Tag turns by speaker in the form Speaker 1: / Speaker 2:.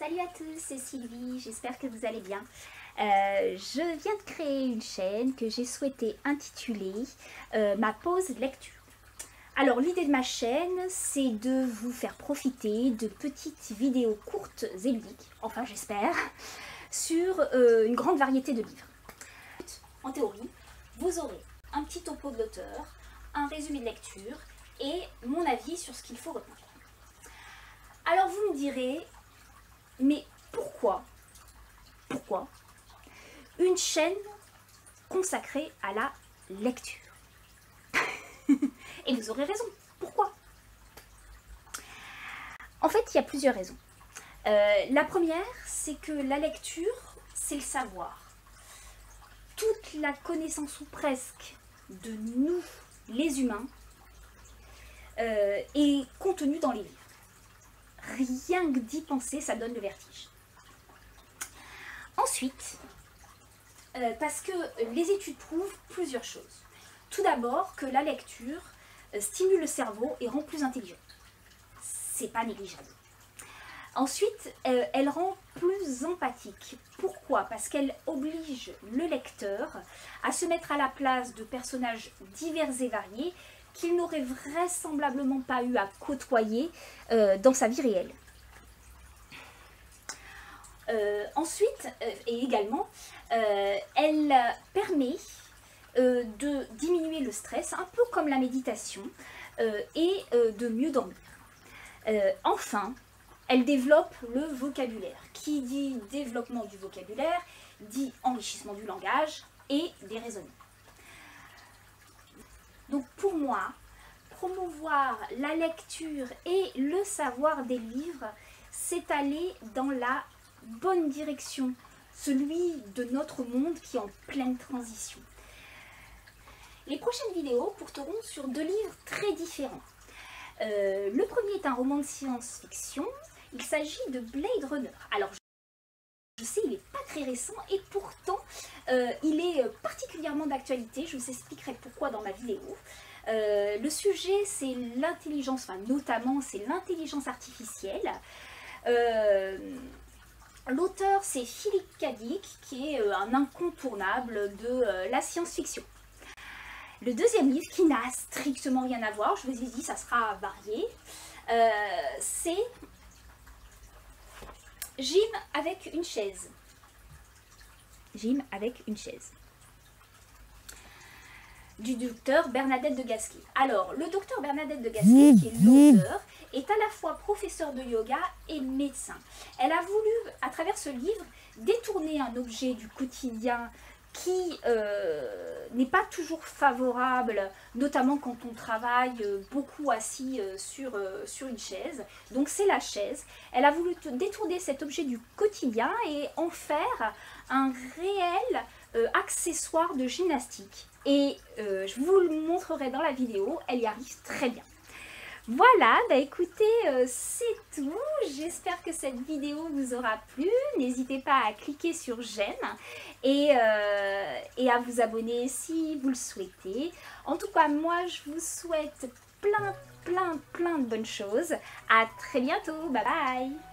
Speaker 1: Salut à tous, c'est Sylvie, j'espère que vous allez bien. Je viens de créer une chaîne que j'ai souhaité intituler ma pause lecture. Alors l'idée de ma chaîne, c'est de vous faire profiter de petites vidéos courtes et ludiques, enfin j'espère, sur une grande variété de livres. En théorie, vous aurez un petit topo de l'auteur, un résumé de lecture et mon avis sur ce qu'il faut retenir. Alors vous me direz, mais pourquoi une chaîne consacrée à la lecture? Et vous aurez raison, pourquoi? En fait, il y a plusieurs raisons. La première, c'est que la lecture, c'est le savoir. Toute la connaissance, ou presque, de nous, les humains, est contenue dans les livres. Rien que d'y penser, ça donne le vertige. Ensuite, parce que les études prouvent plusieurs choses. Tout d'abord, que la lecture stimule le cerveau et rend plus intelligent. C'est pas négligeable. Ensuite, elle rend plus empathique. Pourquoi? Parce qu'elle oblige le lecteur à se mettre à la place de personnages divers et variés qu'il n'aurait vraisemblablement pas eu à côtoyer dans sa vie réelle. Ensuite, et également, elle permet de diminuer le stress, un peu comme la méditation, et de mieux dormir. Enfin, elle développe le vocabulaire. Qui dit développement du vocabulaire, dit enrichissement du langage et des raisonnements. Donc pour moi, promouvoir la lecture et le savoir des livres, c'est aller dans la bonne direction, celui de notre monde qui est en pleine transition. Les prochaines vidéos porteront sur deux livres très différents. Le premier est un roman de science-fiction, il s'agit de Blade Runner. Alors je sais, il n'est pas très récent et pourtant il est particulièrement d'actualité, je vous expliquerai pourquoi dans ma vidéo. Le sujet c'est l'intelligence, enfin notamment c'est l'intelligence artificielle. L'auteur c'est Philip K. Dick qui est un incontournable de la science-fiction. Le deuxième livre qui n'a strictement rien à voir, je vous ai dit ça sera varié, c'est Jim avec une chaise. Jim avec une chaise. Du docteur Bernadette de Gasquet. Alors, le docteur Bernadette de Gasquet, qui est l'auteur, est à la fois professeur de yoga et médecin. Elle a voulu, à travers ce livre, détourner un objet du quotidien qui n'est pas toujours favorable, notamment quand on travaille beaucoup assis sur une chaise. Donc c'est la chaise. Elle a voulu détourner cet objet du quotidien et en faire un réel accessoire de gymnastique. Et je vous le montrerai dans la vidéo, elle y arrive très bien. Voilà, bah écoutez, c'est tout. J'espère que cette vidéo vous aura plu. N'hésitez pas à cliquer sur j'aime et à vous abonner si vous le souhaitez. En tout cas, moi, je vous souhaite plein de bonnes choses. À très bientôt. Bye bye.